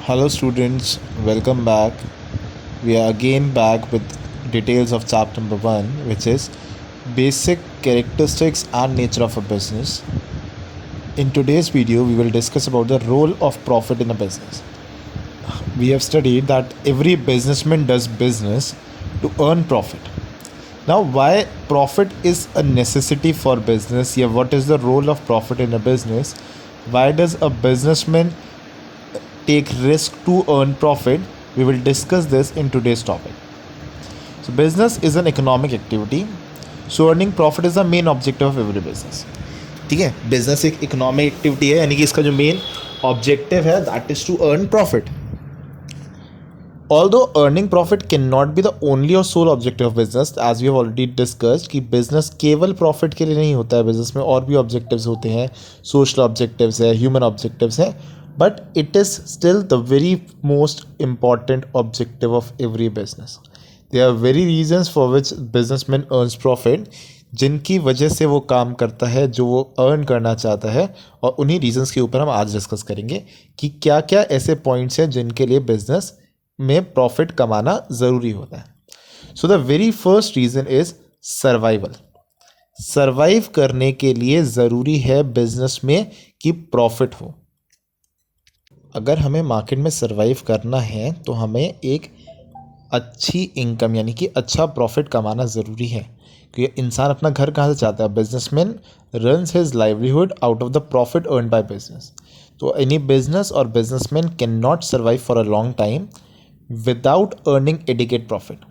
Hello students, welcome back. We are again back with details of chapter number 1, which is basic characteristics and nature of a business. In today's video, we will discuss about the role of profit in a business. We have studied that every businessman does business to earn profit. Now, why profit is a necessity for business? Yeah, what is the role of profit in a business? Why does a businessman take risk to earn profit? We will discuss this in today's topic. So business is an economic activity, so earning profit is the main objective of every business. ठीक है, business एक economic activity है, यानी कि इसका जो main objective है that is to earn profit. Although earning profit cannot be the only or sole objective of business, as we have already discussed कि business केवल profit के लिए नहीं होता है. business में और भी objectives होते हैं, social objectives है, human objectives है, but it is still the very most important objective of every business. There are very reasons for which businessman earns profit, जिनकी वजह से वो काम करता है जो वो अर्न करना चाहता है, और उन्हीं रीजंस के ऊपर हम आज डिस्कस करेंगे कि क्या क्या ऐसे पॉइंट्स हैं जिनके लिए बिजनेस में प्रॉफिट कमाना ज़रूरी होता है. So the very first reason is survival. Survive करने के लिए ज़रूरी है बिजनेस में कि प्रॉफिट हो. अगर हमें मार्केट में सर्वाइव करना है तो हमें एक अच्छी इनकम यानी कि अच्छा प्रॉफिट कमाना ज़रूरी है, क्योंकि इंसान अपना घर कहाँ से चाहता है. Businessman runs his livelihood out of the profit earn by business. तो एनी बिजनेस और businessman can not survive for a long time without earning adequate profit.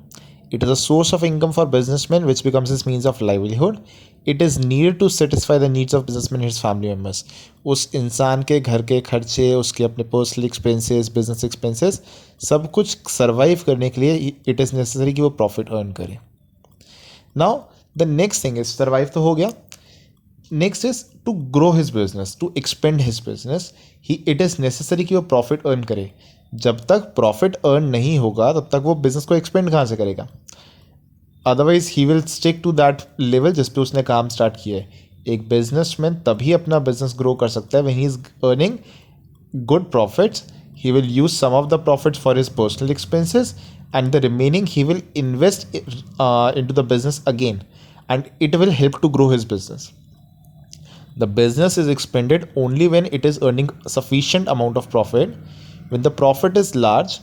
It is a source of income for businessmen which becomes his means of livelihood. It is needed to satisfy the needs of businessmen and his family members. उस इंसान के घर के खर्चे, उसके अपने personal expenses, business expenses, सब कुछ सर्वाइव करने के लिए इट इज़ नेसेसरी कि वो प्रॉफिट अर्न करे. Now the next thing is survive तो हो गया. Next is to grow his business, to expand his business. It is necessary कि वो प्रॉफिट अर्न करे. जब तक प्रॉफिट अर्न नहीं होगा तब तक वो बिजनेस को एक्सपेंड कहाँ से करेगा. Otherwise he will stick to that level जिस पे उसने काम स्टार्ट किया है. एक बिजनेसमैन तभी अपना बिजनेस ग्रो कर सकता है when he is earning good profits. He will use some of the profits for his personal expenses and the remaining he will invest into the business again, and it will help to grow his business. The business is expended only when it is earning sufficient amount of profit. When the profit is large,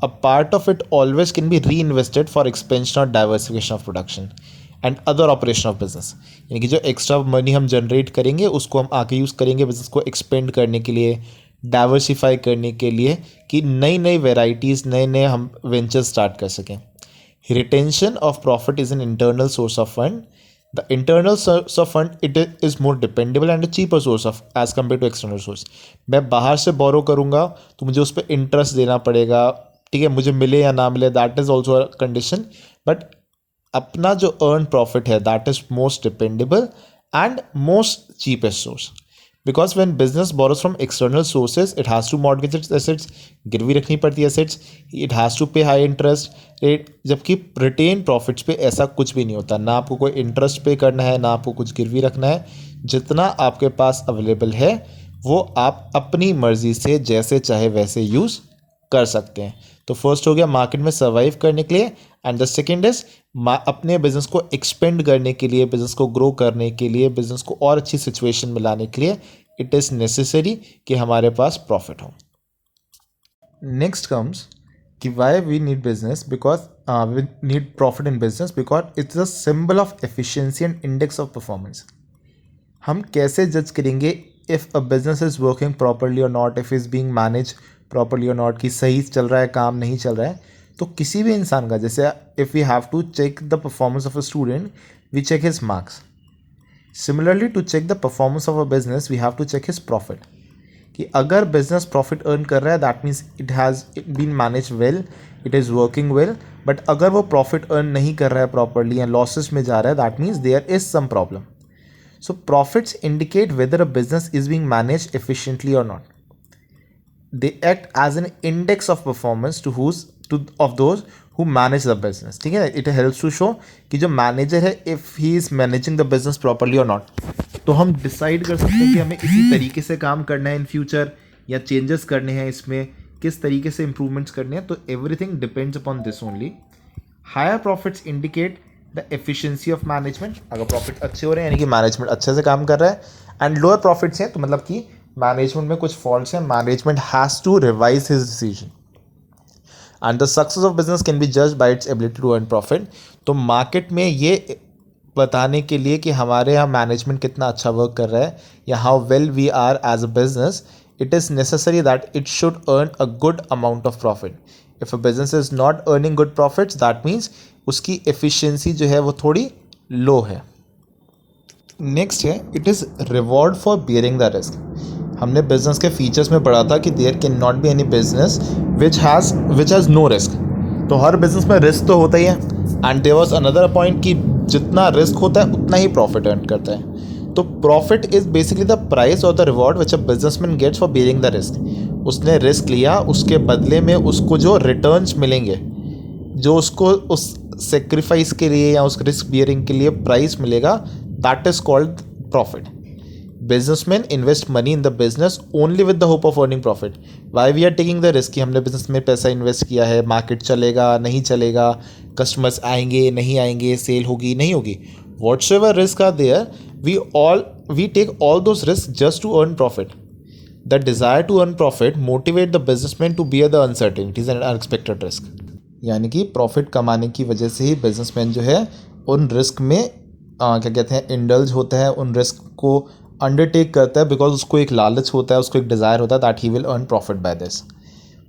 a part of it always can be reinvested for expansion or diversification of production and other operation of business. यानी कि जो extra money हम generate करेंगे उसको हम आगे use करेंगे business को एक्सपेंड करने के लिए, डाइवर्सिफाई करने के लिए, कि नई नई वेराइटीज़, नए नए हम वेंचर्स स्टार्ट कर सकें. Retention of profit is an internal source of fund. The internal source of fund it is more dependable and a cheaper source of as compared to external source. मैं बाहर से बोरो करूँगा तो मुझे उस पर इंटरेस्ट देना पड़ेगा, ठीक है, मुझे मिले या ना मिले that is also a condition. But अपना जो अर्न प्रॉफिट है that is most dependable and most cheapest source. Because when business borrows from external sources it has to mortgage its assets, गिरवी रखनी पड़ती है assets, it has to pay high interest rate. जबकि retained profits पे ऐसा कुछ भी नहीं होता. ना आपको कोई इंटरेस्ट पे करना है, ना आपको कुछ गिरवी रखना है. जितना आपके पास अवेलेबल है वो आप अपनी मर्जी से जैसे चाहे वैसे यूज़ कर सकते हैं. तो फर्स्ट हो गया मार्केट में सर्वाइव करने के लिए, एंड द सेकेंड इज अपने बिजनेस को एक्सपेंड करने के लिए, बिजनेस को ग्रो करने के लिए, बिजनेस को और अच्छी सिचुएशन में लाने के लिए इट इज़ नेसेसरी कि हमारे पास प्रॉफिट हो. नेक्स्ट कम्स कि why we need business, because we need profit in business because it's a symbol of efficiency and index of performance. हम कैसे जज करेंगे if a business is working properly और not, if is being manage properly और not, कि सही चल रहा है काम नहीं चल रहा है. तो किसी भी इंसान का, जैसे if we have to check the performance of a student we check his marks. Similarly to check the performance of a business we have to check his profit. कि अगर बिजनेस प्रॉफिट अर्न कर रहा है that means it has been manage well, it is working well. But अगर वो profit earn नहीं कर रहा है प्रॉपरली या लॉसेस में जा रहा है that means there is some problem. So profits indicate whether a business is being managed efficiently or not. They act as an index of performance of those who manage the business. ठीक है, it helps to show कि जो manager है if he is managing the business properly or not. तो हम decide कर सकते हैं कि हमें इसी तरीके से काम करना है इन फ्यूचर या चेंजेस करने हैं इसमें, किस तरीके से इंप्रूवमेंट्स करने हैं, तो everything depends upon this only. Higher profits indicate the efficiency of management, अगर प्रॉफिट अच्छे हो रहे हैं यानी कि मैनेजमेंट अच्छे से काम कर रहा है. एंड लोअर प्रॉफिट्स हैं तो मतलब कि मैनेजमेंट में कुछ फॉल्ट्स हैं, management has to revise his decision. And the success of business can be judged by its ability to earn profit. तो मार्केट में ये बताने के लिए कि हमारे यहाँ मैनेजमेंट कितना अच्छा वर्क कर रहा है या how well we are as a business, it is necessary that it should earn a good amount of profit. If a business is not earning good profits, that means उसकी efficiency जो है वो थोड़ी low है. Next है, it is reward for bearing the risk. हमने business के features में पढ़ा था कि there can not be any business which has no risk. तो हर बिजनेस में रिस्क तो होता ही है. And there was another point कि जितना रिस्क होता है उतना ही प्रॉफिट अर्न करता है. तो profit is basically the price और the reward which a businessman gets for bearing the risk. उसने रिस्क लिया, उसके बदले में उसको जो रिटर्न्स मिलेंगे, जो उसको उस सेक्रीफाइस के लिए या उस रिस्क बियरिंग के लिए प्राइस मिलेगा, that is called profit. Businessman invest money in the business only with the hope of earning profit. Why we are taking the risk कि हमने बिजनेस में पैसा इन्वेस्ट किया है, मार्केट चलेगा नहीं चलेगा, कस्टमर्स आएंगे नहीं आएंगे, सेल होगी नहीं होगी, whatsoever risk are there, we take all those risk just to earn profit. The desire to earn profit motivate the businessman to bear the uncertainties and unexpected risk. यानी कि profit कमाने की वजह से ही businessman जो है उन risk में क्या कहते हैं, इंडल्ज होता है, उन रिस्क को अंडरटेक करता है, बिकॉज उसको एक लालच होता है, उसको एक डिज़ायर होता है that he will earn profit by this.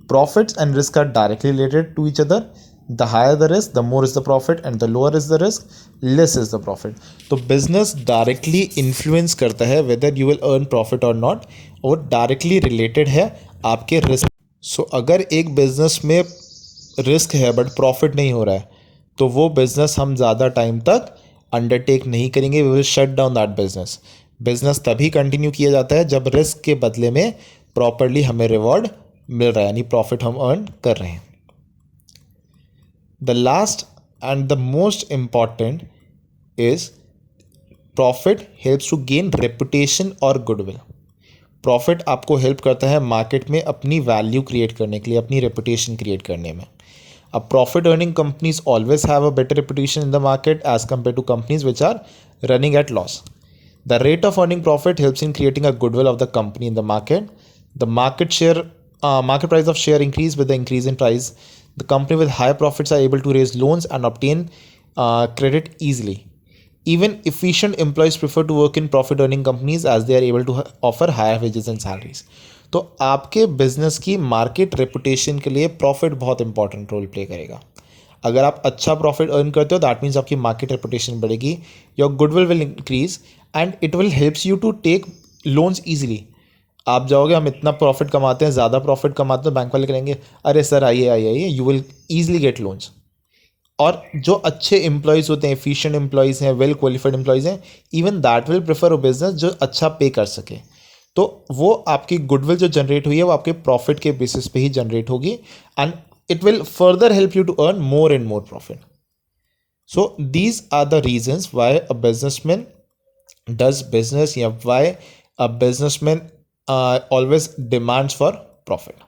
Profits and risk are directly related to each other. The higher the risk the more is the profit and the lower is the risk less is the profit. तो business directly influence करता है whether you will earn profit और not, और directly related है आपके risk. सो अगर एक business में रिस्क है बट प्रॉफिट नहीं हो रहा है, तो वो बिजनेस हम ज़्यादा टाइम तक अंडरटेक नहीं करेंगे. We will shut down that business. Business तभी कंटिन्यू किया जाता है जब रिस्क के बदले में प्रॉपरली हमें रिवॉर्ड मिल रहा है, यानी प्रॉफिट हम अर्न कर रहे हैं. The last and the most important is profit helps to gain reputation और गुडविल. प्रॉफिट आपको हेल्प करता है मार्केट में अपनी वैल्यू क्रिएट करने के लिए, अपनी रेपुटेशन क्रिएट करने में. अब profit earning companies always have a better reputation in the market as compare to companies which are running at loss. The rate of earning profit helps in creating a goodwill of the company in the market. The market price of share increase with the increase in price. The company with higher profits are able to raise loans and obtain credit easily. Even efficient employees prefer to work in profit earning companies as they are able to offer higher wages and salaries. तो आपके business की market reputation के लिए profit बहुत important role play करेगा. अगर आप अच्छा प्रॉफिट अर्न करते हो, दैट मीन्स आपकी मार्केट रेपुटेशन बढ़ेगी, your goodwill will increase and it will helps you to take loans easily. आप जाओगे, हम इतना प्रॉफिट कमाते हैं, ज़्यादा प्रॉफिट कमाते हैं, बैंक वाले कहेंगे अरे सर आइए आइए आइए, you will easily get loans. और जो अच्छे एम्प्लॉयज़ होते हैं, एफिशिएंट एम्प्लॉयज़ हैं, वेल क्वालिफाइड एम्प्लॉयज़ हैं, even that will prefer a business जो अच्छा पे कर सके. तो वो आपकी गुडविल जो जनरेट हुई है वो आपके प्रॉफिट के बेसिस पे ही जनरेट होगी, and it will further help you to earn more and more profit. So these are the reasons why a businessman does business, why a businessman always demands for profit.